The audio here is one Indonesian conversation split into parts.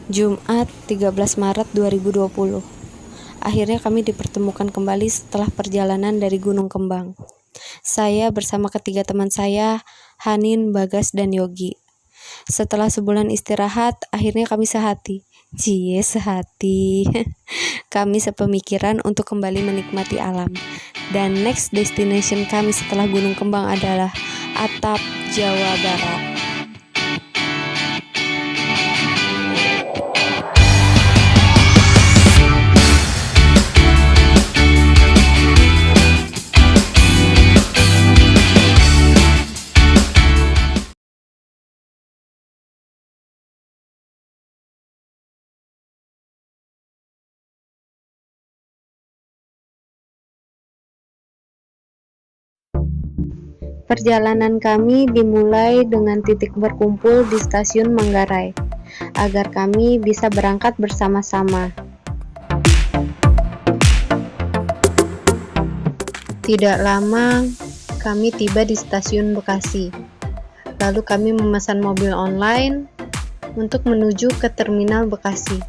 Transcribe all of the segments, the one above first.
Jumat 13 Maret 2020. Akhirnya kami dipertemukan kembali setelah perjalanan dari Gunung Kembang. Saya bersama ketiga teman saya, Hanin, Bagas, dan Yogi. Setelah sebulan istirahat, akhirnya kami sehati. Sehati. Kami sepemikiran untuk kembali menikmati alam. Dan next destination kami setelah Gunung Kembang adalah Atap, Jawa Barat. Perjalanan kami dimulai dengan titik berkumpul di stasiun Manggarai, agar kami bisa berangkat bersama-sama. Tidak lama, kami tiba di stasiun Bekasi. Lalu kami memesan mobil online untuk menuju ke terminal Bekasi.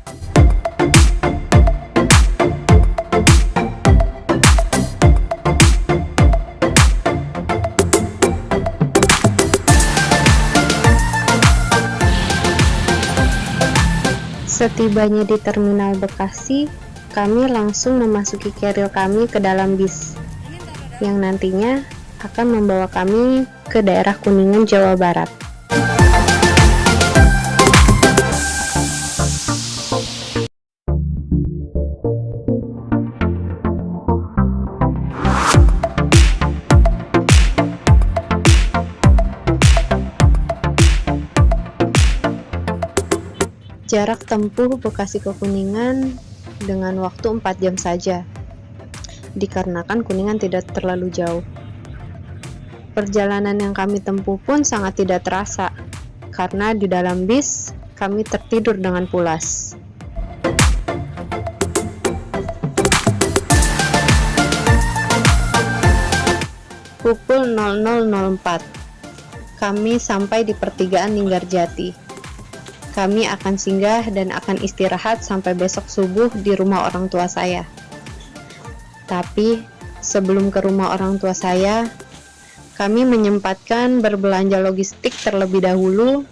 Setibanya di terminal Bekasi, kami langsung memasuki carrier kami ke dalam bis, yang nantinya akan membawa kami ke daerah Kuningan, Jawa Barat. Jarak tempuh Bekasi ke Kuningan dengan waktu 4 jam saja, dikarenakan Kuningan tidak terlalu jauh. Perjalanan yang kami tempuh pun sangat tidak terasa, karena di dalam bis kami tertidur dengan pulas. Pukul 00.04, kami sampai di pertigaan Linggarjati. Kami akan singgah dan akan istirahat sampai besok subuh di rumah orang tua saya. Tapi sebelum ke rumah orang tua saya, kami menyempatkan berbelanja logistik terlebih dahulu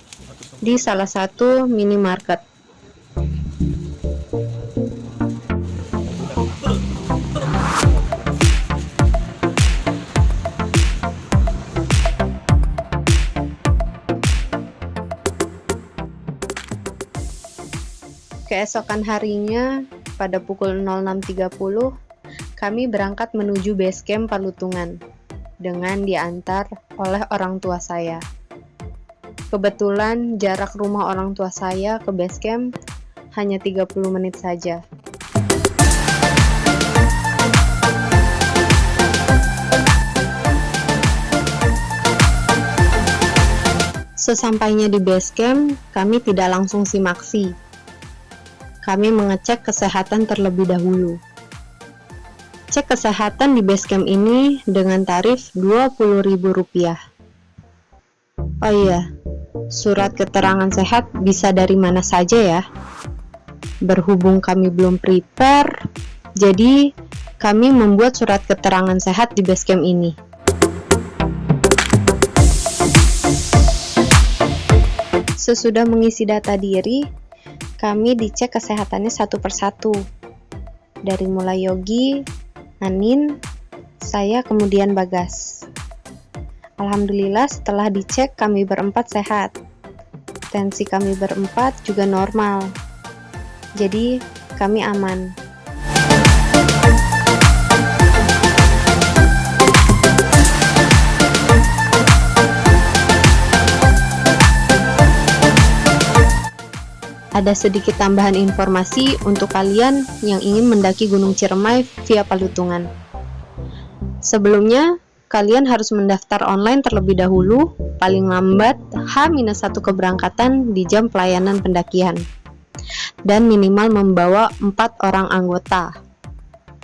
di salah satu minimarket. Keesokan harinya, pada pukul 06.30, kami berangkat menuju base camp Palutungan dengan diantar oleh orang tua saya. Kebetulan jarak rumah orang tua saya ke base camp hanya 30 menit saja. Sesampainya di base camp, kami tidak langsung simaksi. Kami mengecek kesehatan terlebih dahulu. Cek kesehatan di base camp ini dengan tarif Rp20.000. Oh iya, surat keterangan sehat bisa dari mana saja ya. Berhubung kami belum prepare, jadi kami membuat surat keterangan sehat di base camp ini. Sesudah mengisi data diri, kami dicek kesehatannya satu persatu. Dari mulai Yogi, Hanin, saya kemudian Bagas. Alhamdulillah setelah dicek kami berempat sehat. Tensi kami berempat juga normal. Jadi kami aman. Ada sedikit tambahan informasi untuk kalian yang ingin mendaki Gunung Ciremai via Palutungan. Sebelumnya, kalian harus mendaftar online terlebih dahulu, paling lambat H-1 keberangkatan di jam pelayanan pendakian. Dan minimal membawa 4 orang anggota,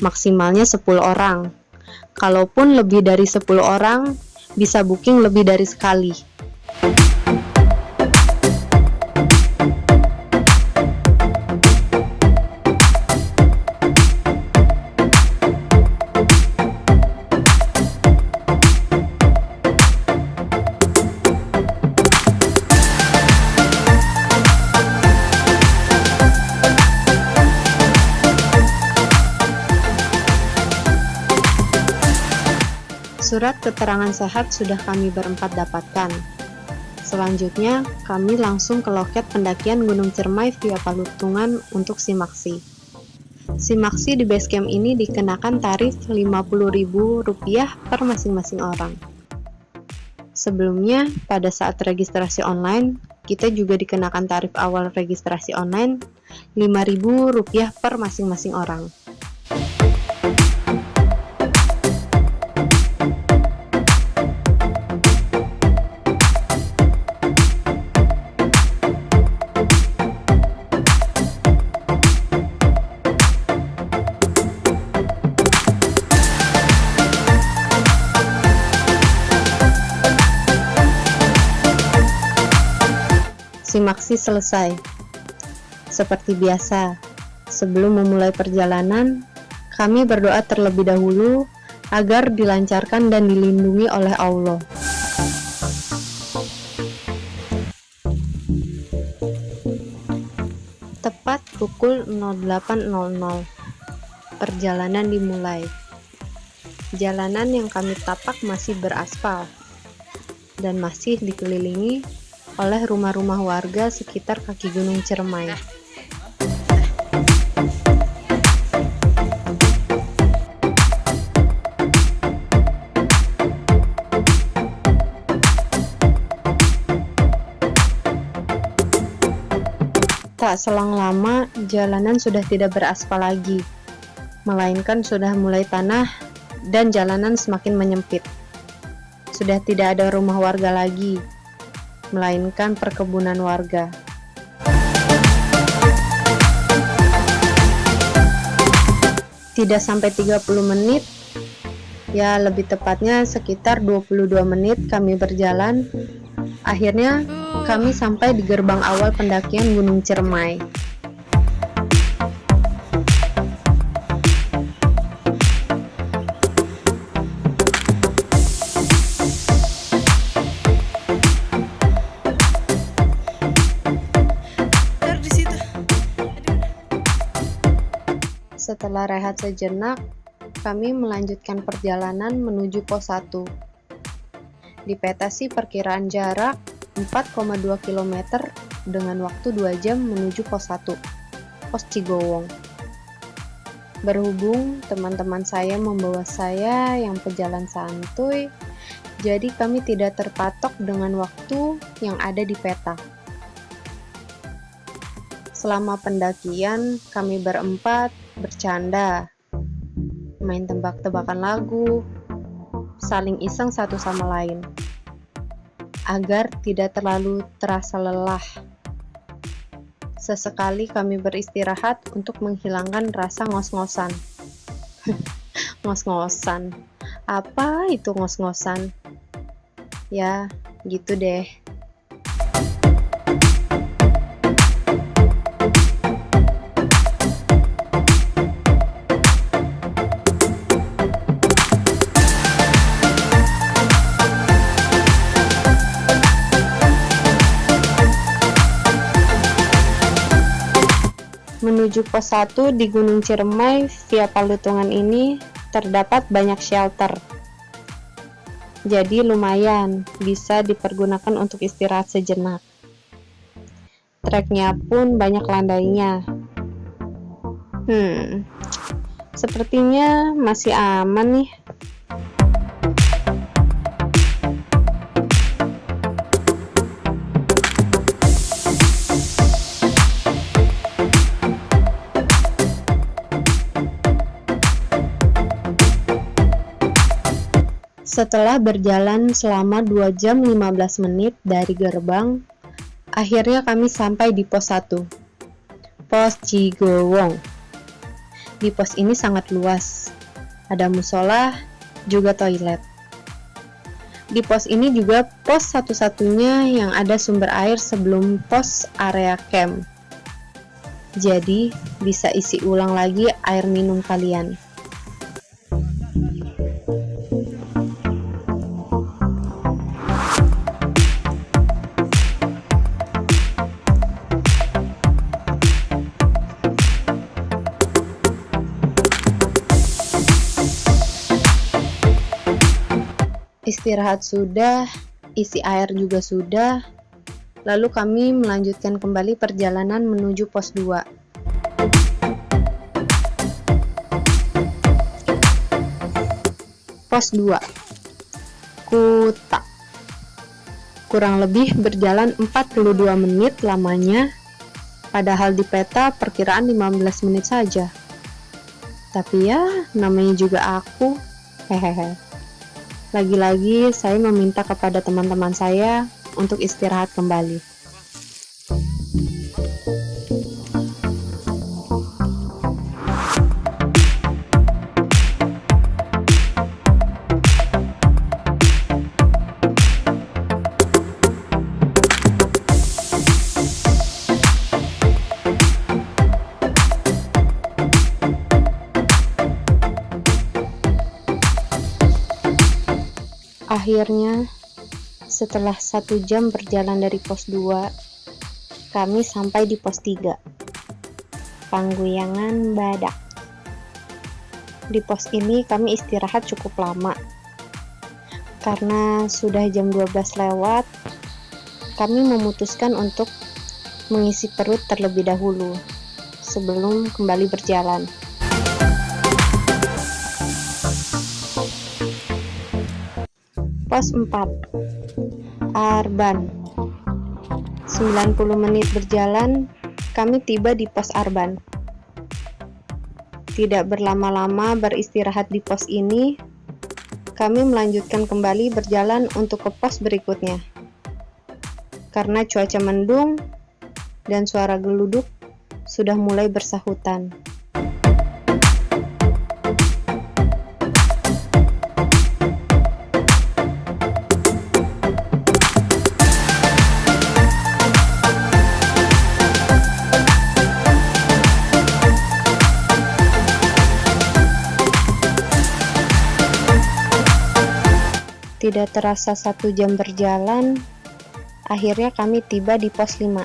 maksimalnya 10 orang. Kalaupun lebih dari 10 orang, bisa booking lebih dari sekali. Surat keterangan sehat sudah kami berempat dapatkan. Selanjutnya, kami langsung ke loket pendakian Gunung Ciremai via Palutungan untuk Simaksi. Simaksi di basecamp ini dikenakan tarif Rp50.000 per masing-masing orang. Sebelumnya, pada saat registrasi online, kita juga dikenakan tarif awal registrasi online Rp5.000 per masing-masing orang. Simaksi selesai. Seperti biasa, sebelum memulai perjalanan, kami berdoa terlebih dahulu agar dilancarkan dan dilindungi oleh Allah. Tepat pukul 08.00, perjalanan dimulai. Jalanan yang kami tapak masih beraspal dan masih dikelilingi oleh rumah-rumah warga sekitar kaki Gunung Ciremai. Tak selang lama, jalanan sudah tidak beraspal lagi, melainkan sudah mulai tanah dan jalanan semakin menyempit. Sudah tidak ada rumah warga lagi, melainkan perkebunan warga. Tidak sampai 30 menit, ya lebih tepatnya sekitar 22 menit kami berjalan. Akhirnya kami sampai di gerbang awal pendakian Gunung Ciremai. Setelah rehat sejenak, kami melanjutkan perjalanan menuju pos 1. Di peta sih perkiraan jarak 4,2 km dengan waktu 2 jam menuju pos 1, pos Cigowong. Berhubung teman-teman saya membawa saya yang pejalan santuy, jadi kami tidak terpatok dengan waktu yang ada di peta. Selama pendakian, kami berempat bercanda, main tebak-tebakan lagu, saling iseng satu sama lain, agar tidak terlalu terasa lelah. Sesekali kami beristirahat untuk menghilangkan rasa ngos-ngosan. Ngos-ngosan? Apa itu ngos-ngosan? Ya, gitu deh. Menuju pos 1 di Gunung Ciremai via Palutungan ini terdapat banyak shelter. Jadi lumayan bisa dipergunakan untuk istirahat sejenak. Treknya pun banyak landainya. Sepertinya masih aman nih. Setelah berjalan selama 2 jam 15 menit dari gerbang, akhirnya kami sampai di pos 1, pos Cigowong. Di pos ini sangat luas, ada musola, juga toilet. Di pos ini juga pos satu-satunya yang ada sumber air sebelum pos area camp. Jadi, bisa isi ulang lagi air minum kalian. Istirahat sudah, isi air juga sudah, lalu kami melanjutkan kembali perjalanan menuju pos 2. Pos 2, Kuta. Kurang lebih berjalan 42 menit lamanya, padahal di peta perkiraan 15 menit saja. Tapi ya, namanya juga aku. Hehehe. Lagi-lagi saya meminta kepada teman-teman saya untuk istirahat kembali. Akhirnya, setelah 1 jam berjalan dari pos 2, kami sampai di pos 3, Pangguyangan Badak. Di pos ini kami istirahat cukup lama. Karena sudah jam 12 lewat, kami memutuskan untuk mengisi perut terlebih dahulu, sebelum kembali berjalan. Pos 4, Arban. 90 menit berjalan, kami tiba di pos Arban. Tidak berlama-lama beristirahat di pos ini, kami melanjutkan kembali berjalan untuk ke pos berikutnya. Karena cuaca mendung dan suara geluduk sudah mulai bersahutan. Tidak terasa 1 jam berjalan, akhirnya kami tiba di pos 5,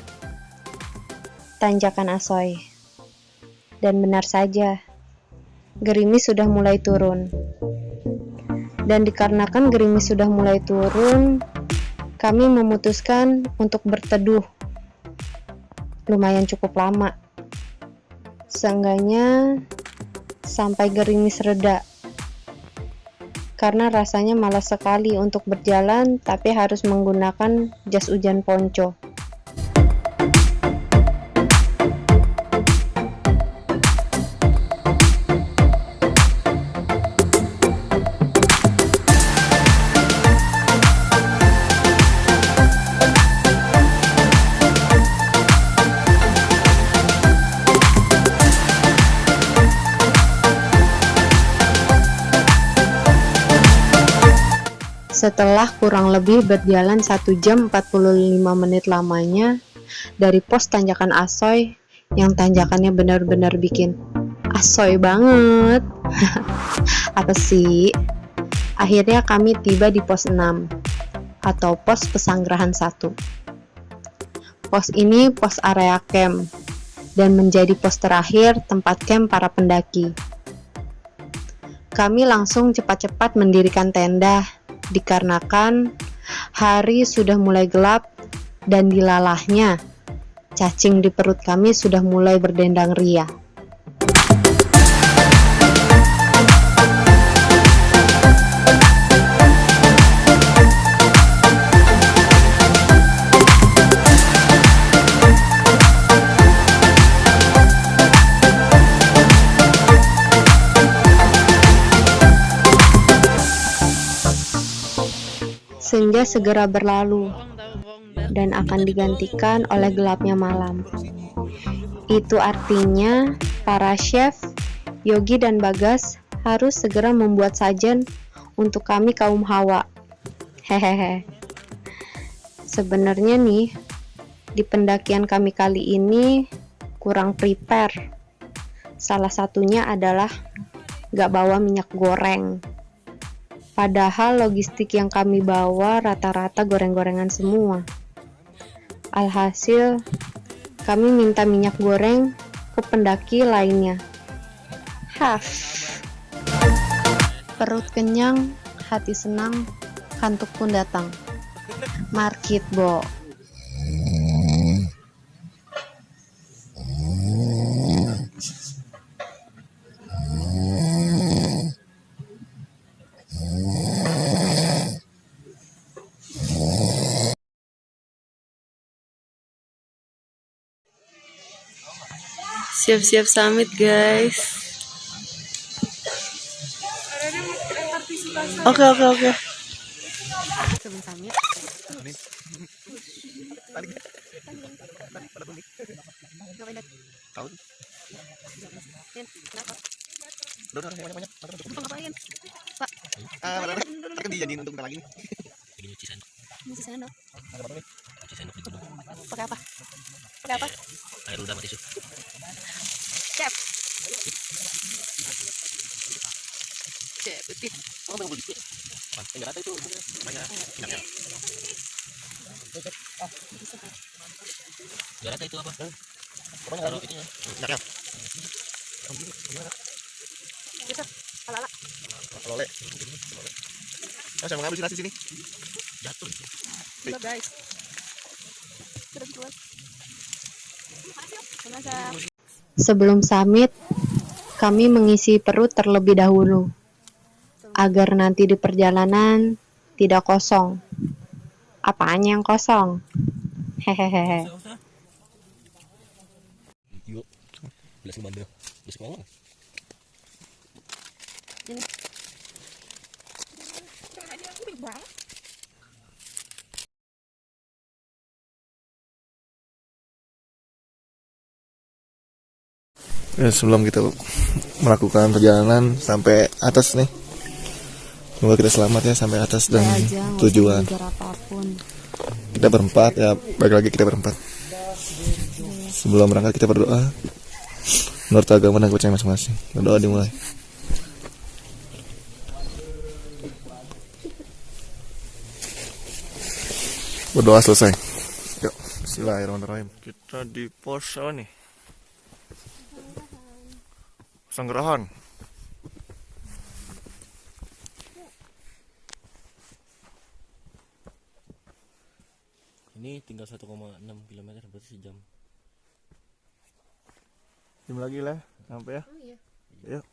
Tanjakan Asoy. Dan benar saja, gerimis sudah mulai turun. Dan dikarenakan gerimis sudah mulai turun, kami memutuskan untuk berteduh. Lumayan cukup lama. Seenggaknya sampai gerimis reda. Karena rasanya malas sekali untuk berjalan, tapi harus menggunakan jas hujan ponco. Setelah kurang lebih berjalan 1 jam 45 menit lamanya dari pos Tanjakan Asoy, yang tanjakannya benar-benar bikin asoy banget. Apa sih? Akhirnya kami tiba di pos 6 atau pos Pesanggerahan 1. Pos ini pos area camp dan menjadi pos terakhir tempat camp para pendaki. Kami langsung cepat-cepat mendirikan tenda dikarenakan hari sudah mulai gelap dan dilalahnya cacing di perut kami sudah mulai berdendang ria. Senja segera berlalu dan akan digantikan oleh gelapnya malam. Itu artinya para chef, Yogi dan Bagas harus segera membuat sajen untuk kami kaum Hawa. Hehehe. Sebenarnya nih, di pendakian kami kali ini kurang prepare. Salah satunya adalah gak bawa minyak goreng. Padahal logistik yang kami bawa rata-rata goreng-gorengan semua. Alhasil, kami minta minyak goreng ke pendaki lainnya. Perut kenyang, hati senang, kantuk pun datang. Markit, Bo. Siap-siap summit, guys. Oke. Sebelum summit, Kan dijadiin untuk bentar lagi nih. Nyuci sendok. Pakai apa? Air udah mati tisu. Cep. Putih. Oh, bang beli. Enggak ada itu. Banyak minyak. Enggak ada itu apa? Pokoknya taruh itunya. Minyaknya. Bisa. Ala-ala. Lole. Oh, saya mengambil nasi sini. Jatuh. Coba, guys. Sebelum summit, kami mengisi perut terlebih dahulu, agar nanti di perjalanan tidak kosong. Apanya yang kosong? Hehehe. Yuk. Belas bandel. Belas mana? Ya, sebelum kita melakukan perjalanan sampai atas nih, semoga kita selamat ya sampai atas dan tujuan. Kita berempat ya, balik lagi kita berempat. Sebelum berangkat kita berdoa menurut agama dan kepercayaan masing-masing. Berdoa dimulai. Berdoa selesai. Yuk, bismillahirrahmanirrahim. Kita di pos apa nih? Sanggerahan. Ini tinggal 1,6 km berarti sejam. Jam lagi lah, sampai ya. Oh iya. Yuk.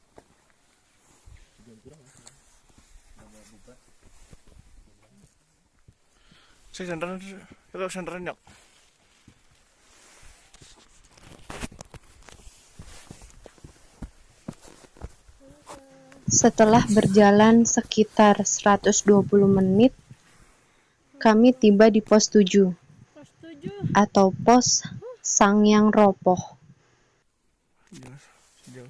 Saya senderan, kita senderan ya. Setelah berjalan sekitar 120 menit, kami tiba di pos 7 atau pos Sangyang Ropoh. Sejauh.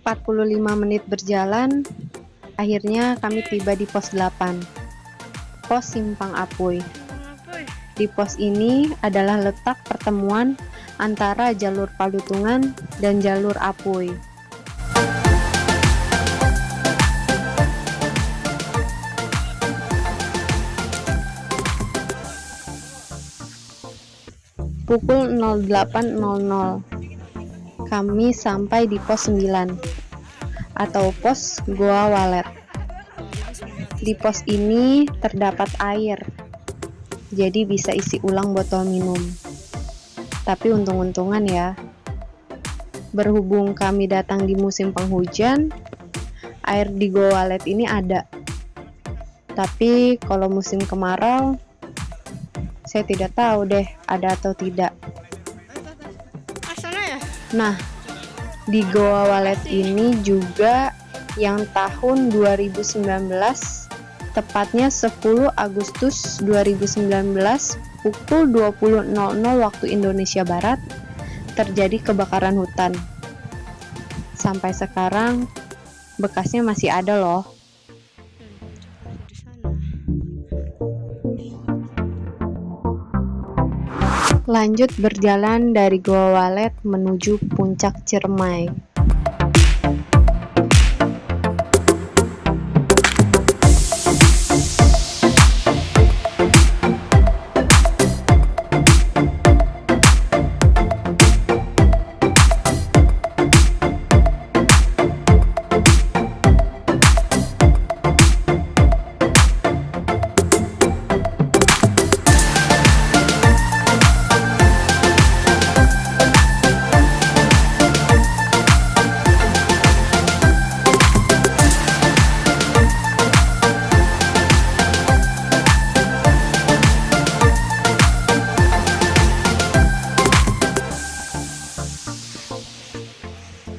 45 menit berjalan, akhirnya kami tiba di pos 8, pos Simpang Apuy. Di pos ini adalah letak pertemuan antara jalur Palutungan dan jalur Apuy. Pukul 08.00 kami sampai di pos 9 atau pos Goa Walet. Di pos ini terdapat air, jadi bisa isi ulang botol minum. Tapi untung-untungan ya, berhubung kami datang di musim penghujan, air di Goa Walet ini ada. Tapi kalau musim kemarau, saya tidak tahu deh ada atau tidak. Nah, di Goa Walet ini juga yang tahun 2019, tepatnya 10 Agustus 2019 pukul 20.00 waktu Indonesia Barat, terjadi kebakaran hutan. Sampai sekarang bekasnya masih ada loh. Lanjut berjalan dari Goa Walet menuju puncak Ciremai.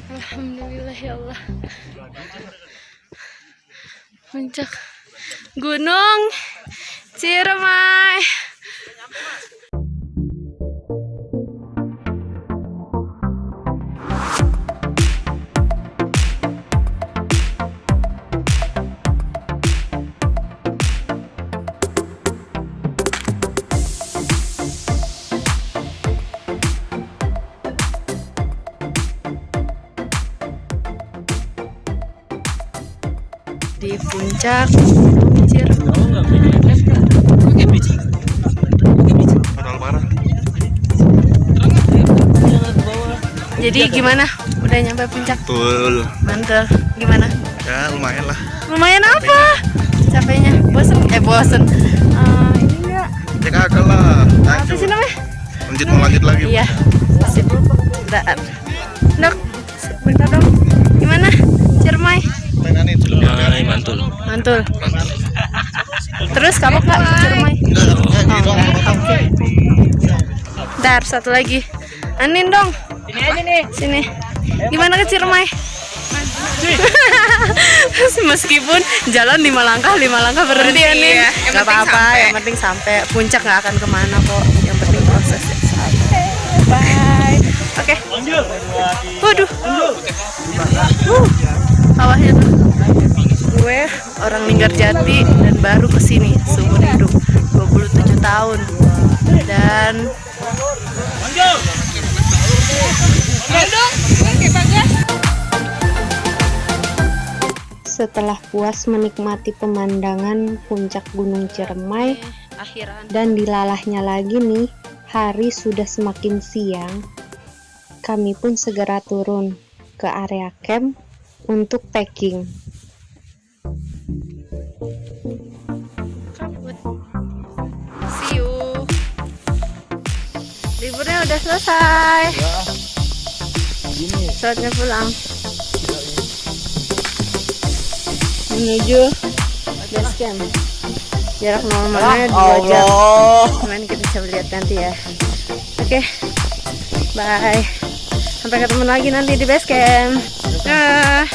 Alhamdulillah ya Allah. Puncak Gunung Ciremai. Di puncak Gunung Ciremai. Jadi gimana? Udah nyampe puncak? Betul. Mantul. Gimana? Ya lumayan lah. Lumayan apa? Capeknya? Bosen? Bosen. Ini enggak. Ya kagak lah. Apa sih namanya? Mau lanjut lagi. Iya. Sip. Bentar. Dok, bentar dong. Gimana? Ciremai? Ciremai mantul. Mantul. Terus kamu Kak Ciremai? Oke. Bentar, satu lagi. Anin dong. Sini aja nih. Sini. Gimana ke Ciremai? Meskipun jalan 5 langkah berhenti Anin. Gak apa-apa, yang penting sampai. Puncak gak akan kemana kok. Yang penting proses. Bye. Oke. Waduh. Bawahnya tuh. Gue orang Linggarjati dan baru kesini seumur hidup 27 tahun. Dan Setelah puas menikmati pemandangan puncak Gunung Ciremai akhiran dan dilalahnya lagi nih, hari sudah semakin siang. Kami pun segera turun ke area camp untuk packing. see you. Liburnya udah selesai. Saatnya pulang. Menuju base camp. Jarak normalnya 2 jam. Cuman kita bisa lihat nanti ya. Oke. Bye. Sampai ketemu lagi nanti di base camp. Dah.